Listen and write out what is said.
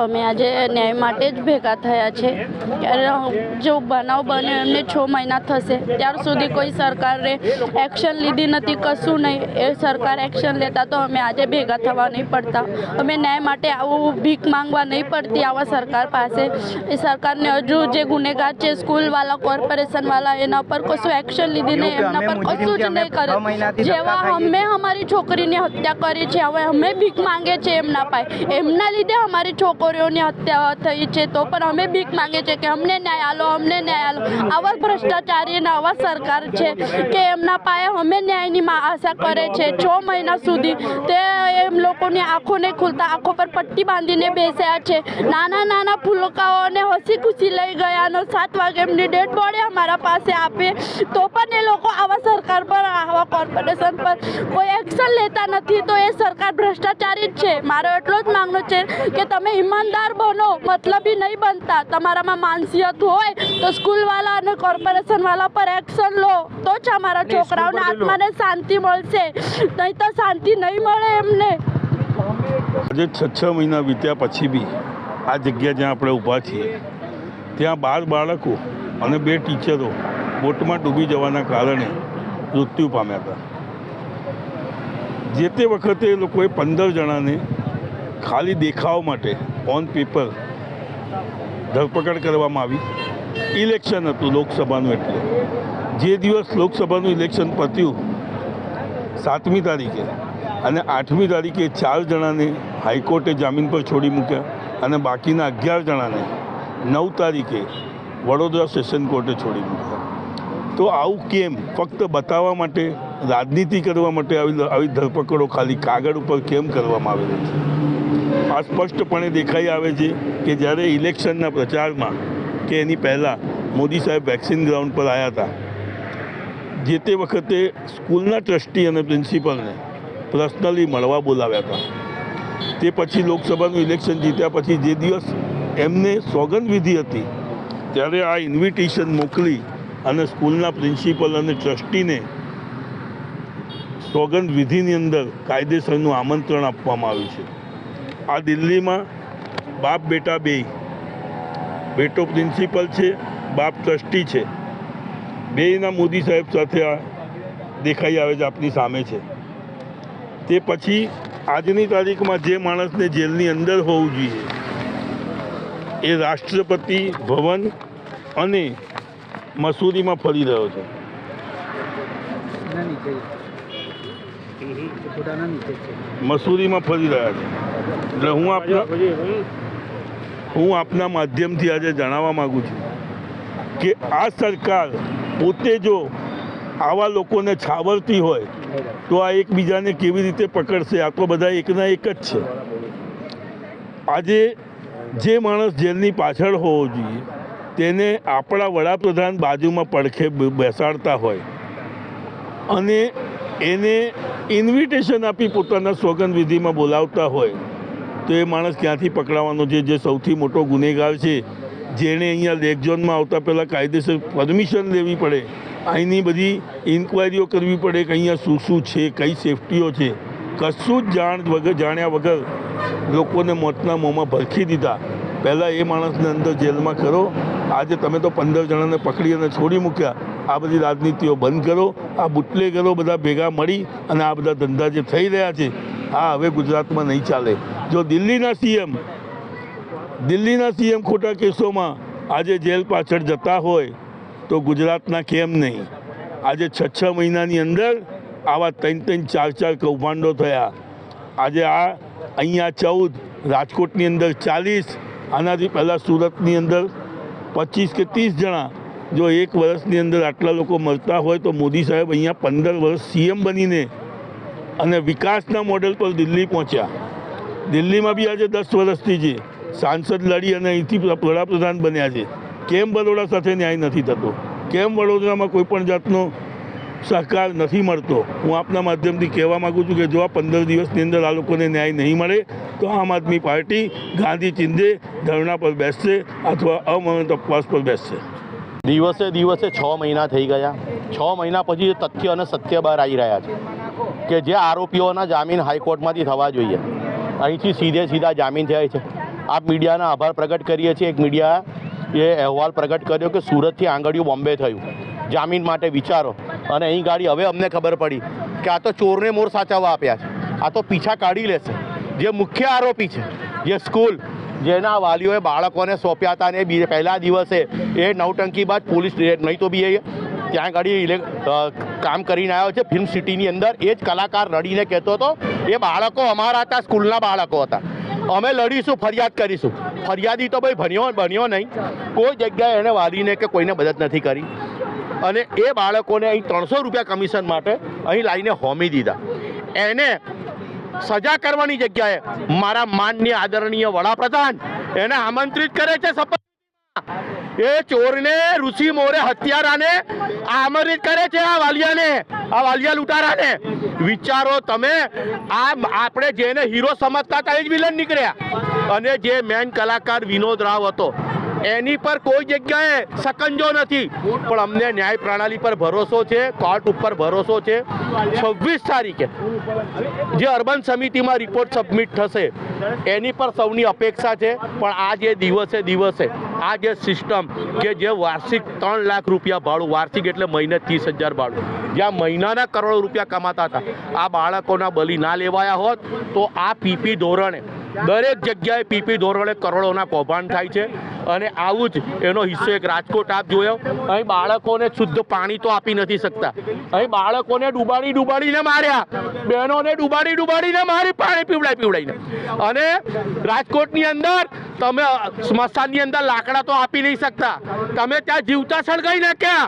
અમે આજે ન્યાય માટે જ ભેગા થયા છે। જો બનાવ બને એમને 6 મહિના થશે ત્યાર સુધી કોઈ સરકારે એક્શન લીધી નથી, કશું નહીં। એ સરકાર એક્શન લેતા તો અમે આજે ભેગા થવા નહીં પડતા, અમે ન્યાય માટે આવું ભીખ માંગવા નહીં પડતી આવા સરકાર પાસે। એ સરકારને હજુ જે ગુનેગાર છે સ્કૂલવાળા, કોર્પોરેશનવાળા, એના પર કશું એક્શન લીધી નહીં, એમના પર કશું જ નહીં કરે। જેવા અમે અમારી છોકરીની હત્યા કરી છે, હવે અમે ભીખ માંગે છે એમના પાસે, એમના લીધે અમારી છોકરીઓની હત્યા થઈ છે, તો પણ અમે ભીખ માંગે છે કે અમને ન્યાય આલો, અમને ન્યાય આલો। આવા ભ્રષ્ટાચારી અને આવા સરકાર છે કે એમના પાસે અમે ન્યાયની આશા કરે છે 6 મહિના સુધી। તે એમ લોકોની આંખો નહીં ખુલતા, આંખો પર પટ્ટી બાંધીને બેસ્યા છે। નાના નાના ફૂલકાઓને હસી ખુશી લઈ ગયા અને 7 વાગે એમની ડેડ બોડી અમારા પાસે આપે, તો પણ એ લોકો આવા સરકાર પર, આવા કોર્પોરેશન પર કોઈ એક્શન લેતા નથી। તો એ સરકાર ભ્રષ્ટાચારી જ છે। મારો એટલો જ માંગનો છે કે તમે ઈમાનદાર બનો, મતલબી નહીં બનતા। તમારામાં માનસિયત હોય તો સ્કૂલવાળા અને કોર્પોરેશનવાળા પર એક્શન લો, તો જ અમારા છોકરાઓને આત્માને શાંતિ મળશે, નહીં તો શાંતિ નહીં મળે એમને। આજે 6 મહિના વીત્યા પછી બી આ જગ્યા જ્યાં આપણે ઊભા છીએ ત્યાં 12 બાળકો અને 2 ટીચરો બોટમાં ડૂબી જવાના કારણે મૃત્યુ પામ્યા હતા। જે તે વખતે એ લોકોએ 15 જણાને ખાલી દેખાવ માટે ઓન પેપર ધરપકડ કરવામાં આવી। ઇલેક્શન હતું લોકસભાનું, એટલે જે દિવસ લોકસભાનું ઇલેક્શન પત્યું 7મી તારીખે અને 8મી તારીખે 4 જણાને હાઈકોર્ટે જામીન પર છોડી મૂક્યા અને બાકીના 11 જણાને 9 તારીખે વડોદરા સેશન કોર્ટે છોડી મૂક્યા। તો આવું કેમ? ફક્ત બતાવવા માટે, રાજનીતિ કરવા માટે આવી ધરપકડો ખાલી કાગળ ઉપર કેમ કરવામાં આવી રહી છે? આ સ્પષ્ટપણે દેખાઈ આવે છે કે જ્યારે ઇલેક્શનના પ્રચારમાં કે એની પહેલાં મોદી સાહેબ વેક્સિન ગ્રાઉન્ડ પર આવ્યા હતા, જે તે વખતે સ્કૂલના ટ્રસ્ટી અને પ્રિન્સિપલને પર્સનલી મળવા બોલાવ્યા હતા। તે પછી લોકસભાનું ઇલેક્શન જીત્યા પછી જે દિવસ એમને સોગંદવિધિ હતી ત્યારે આ ઇન્વિટેશન મોકલી અને સ્કૂલના પ્રિન્સિપલ અને ટ્રસ્ટીને સોગંદવિધિની અંદર કાયદેસરનું આમંત્રણ આપવામાં આવ્યું છે। આ દિલ્હીમાં બાપ બેટા બેય, બેટો પ્રિન્સિપલ છે, બાપ ટ્રસ્ટી છે, બેયના મોદી સાહેબ સાથે આ દેખાઈ આવે છે, આપની સામે છે। તે પછી આજની તારીખમાં જે માણસને જેલની અંદર હોવું જોઈએ એ રાષ્ટ્રપતિ ભવન અને મસૂરીમાં ફરી રહ્યો છે। મસૂરીમાં ફરી રહ્યા છે। એટલે હું આપના માધ્યમથી આજે જણાવવા માગું છું કે આ સરકાર પોતે જો આવા લોકોને છાવરતી હોય તો આ એકબીજાને કેવી રીતે પકડશે? આ તો બધા એકના એક જ છે। આજે જે માણસ જેલની પાછળ હોવો જોઈએ તેને આપણા વડાપ્રધાન બાજુમાં પડખે બેસાડતા હોય અને એને ઇન્વિટેશન આપી પોતાના સોગંદવિધિમાં બોલાવતા હોય તો એ માણસ ક્યાંથી પકડાવાનો છે? જે સૌથી મોટો ગુનેગાર છે, જેણે અહીંયા લેક ઝોનમાં આવતા પહેલાં કાયદેસર પરમિશન લેવી પડે, અહીંની બધી ઇન્ક્વાયરીઓ કરવી પડે કે અહીંયા શું શું છે, કઈ સેફટીઓ છે, કશું જ જાણ્યા વગર લોકોને મોતના મોંમાં ભરખી દીધા। પહેલાં એ માણસને અંદર જેલમાં કરો। આજે તમે તો 15 જણાને પકડી અને છોડી મૂક્યા। આ બધી રાજનીતિઓ બંધ કરો। આ બુટલેગરો બધા ભેગા મળી અને આ બધા ધંધા જે થઈ રહ્યા છે, આ હવે ગુજરાતમાં નહીં ચાલે। જો દિલ્હીના સીએમ ખોટા કેસોમાં આજે જેલ પાછળ જતા હોય તો ગુજરાતના કેમ નહીં? આજે 6 મહિનાની અંદર આવા 3 4 કૌભાંડો થયા। આજે આ અહીંયા 14, રાજકોટની અંદર 40, આનાથી પહેલાં સુરતની અંદર 25 કે 30 જણા। જો 1 વર્ષની અંદર આટલા લોકો મરતા હોય તો મોદી સાહેબ અહીંયા 15 વર્ષ સીએમ બનીને અને વિકાસના મોડેલ પર દિલ્હી પહોંચ્યા। દિલ્હીમાં બી આજે 10 વર્ષથી છે, સાંસદ લડી અને અહીંથી વડાપ્રધાન બન્યા છે। કેમ બરોડા સાથે ન્યાય નથી થતો? કેમ વડોદરામાં કોઈ પણ જાતનો સહકાર નથી મળતો? હું આપના માધ્યમથી કહેવા માગું છું કે જો આ 15 દિવસની અંદર આ લોકોને ન્યાય નહીં મળે તો આમ આદમી પાર્ટી ગાંધી ચિંધે ધરણા પર બેસશે અથવા અમરણત ઉપવાસ પર બેસશે। દિવસે દિવસે 6 મહિના થઈ ગયા। 6 મહિના પછી તથ્ય અને સત્ય બહાર આવી રહ્યા છે કે જે આરોપીઓના જામીન હાઈકોર્ટમાંથી થવા જોઈએ અહીંથી સીધા જામીન થયા છે। આપ મીડિયાના આભાર પ્રગટ કરીએ છીએ. એક મીડિયા એ અહેવાલ પ્રગટ કર્યો કે સુરતથી આંગળીયું બોમ્બે થયું, જામીન માટે વિચારો. અને અહીં ગાડી હવે અમને ખબર પડી કે આ તો ચોરને મોર સાચવવા આપ્યા છે, આ તો પીછા કાઢી લેશે. જે મુખ્ય આરોપી છે, જે સ્કૂલ જેના વાલીઓએ બાળકોને સોંપ્યા હતા ને પહેલા દિવસે એ નવટંકી બાદ પોલીસ નહીં તો બી ત્યાં ગાડી કામ કરીને આવ્યો છે ફિલ્મ સિટીની અંદર. એ જ કલાકાર રડીને કહેતો હતો એ બાળકો અમારા હતા, સ્કૂલના બાળકો હતા, અમે લડીશું, ફરિયાદ કરીશું. ફરિયાદી તો ભાઈ બન્યો નહીં, કોઈ જગ્યાએ એને વાલીને કે કોઈને મદદ નથી કરી. અને એ બાળકોને અહીં 300 રૂપિયા કમિશન માટે અહીં લાવીને હોમી દીધા. એને સજા કરવાની જગ્યાએ મારા માનનીય આદરણીય વડાપ્રધાન એને આમંત્રિત કરે છે શપથ. એ ચોરને, ઋષિ મોરે હત્યારાને આમંત્રિત કરે છે, આ વાલિયાને, આ વાલિયા લૂંટારાને. વિચારો તમે, આ આપણે જેને હીરો સમજતા હતા એ જ વિલન નીકળ્યા. અને જે મેન કલાકાર વિનોદ રાવ હતો એની પર કોઈ જગ્યાએ સકંજો નથી. પણ અમને ન્યાય પ્રણાલી પર ભરોસો છે, કોર્ટ ઉપર ભરોસો છે. 26 તારીખે જે અર્બન સમિતિમાં રિપોર્ટ સબમિટ થશે એની પર સૌની અપેક્ષા છે. પણ આ જે દિવસે આ જે સિસ્ટમ કે જે વાર્ષિક 3 લાખ રૂપિયા ભાડું, વાર્ષિક એટલે મહિને 30,000 ભાડું, જ્યાં મહિનાના કરોડો રૂપિયા કમાતા હતા, આ બાળકોના બલી ના લેવાયા હોત તો આ પીપી ધોરણે દરેક જગ્યાએ પીપી ધોરણે કરોડોના કૌભાંડ થાય છે. અને આવું જ એનો હિસ્સો એક રાજકોટ આપ જોયો. અહીં બાળકોને શુદ્ધ પાણી તો આપી નથી શકતા, અહીં બાળકોને ડૂબાડીને માર્યા, બહેનોને ડૂબાડીને મારી, પાણી પીવડાવીને. અને રાજકોટની અંદર તમે સ્મશાનની અંદર લાકડા તો આપી નહીં શકતા, તમે ત્યાં જીવતા સળગાઈ નાખ્યા.